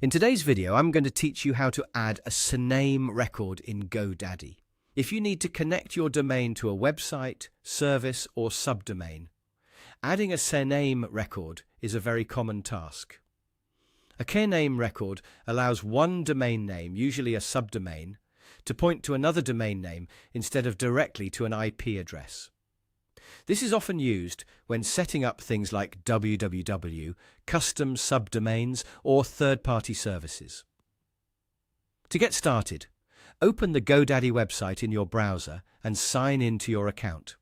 In today's video, I'm going to teach you how to add a CNAME record in GoDaddy. If you need to connect your domain to a website, service, or subdomain, adding a CNAME record is a very common task. A CNAME record allows one domain name, usually a subdomain, to point to another domain name instead of directly to an IP address. This is often used when setting up things like www, custom subdomains, or third-party services. To get started, open the GoDaddy website in your browser and sign in to your account.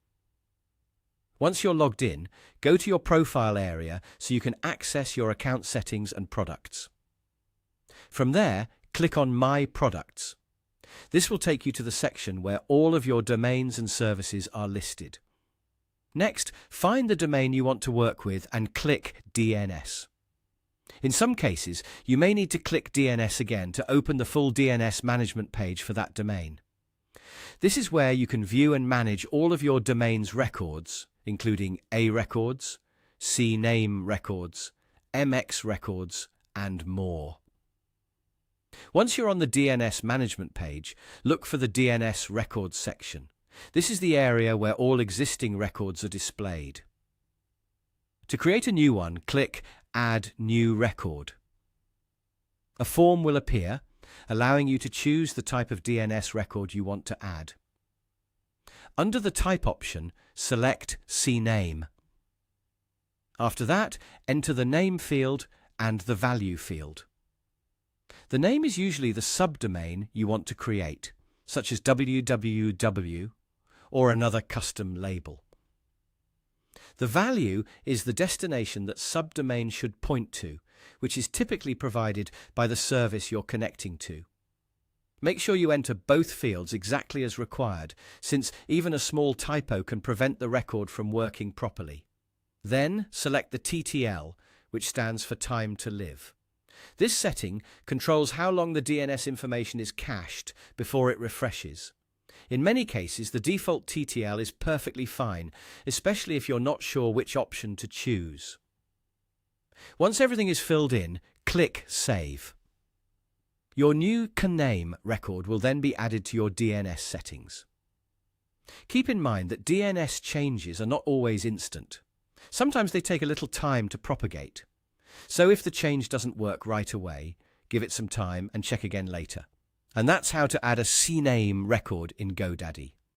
Once you're logged in, go to your profile area so you can access your account settings and products. From there, click on My Products. This will take you to the section where all of your domains and services are listed. Next, find the domain you want to work with and click DNS. In some cases, you may need to click DNS again to open the full DNS management page for that domain. This is where you can view and manage all of your domain's records, including A records, CNAME records, MX records, and more. Once you're on the DNS management page, look for the DNS records section. This is the area where all existing records are displayed. To create a new one, click Add New Record. A form will appear, allowing you to choose the type of DNS record you want to add. Under the Type option, select CNAME. After that, enter the name field and the value field. The name is usually the subdomain you want to create, such as www or another custom label. The value is the destination that subdomain should point to, which is typically provided by the service you're connecting to. Make sure you enter both fields exactly as required, since even a small typo can prevent the record from working properly. Then select the TTL, which stands for time to live. This setting controls how long the DNS information is cached before it refreshes. In many cases, the default TTL is perfectly fine, especially if you're not sure which option to choose. Once everything is filled in, click Save. Your new CNAME record will then be added to your DNS settings. Keep in mind that DNS changes are not always instant. Sometimes they take a little time to propagate. So if the change doesn't work right away, give it some time and check again later. And that's how to add a CNAME record in GoDaddy.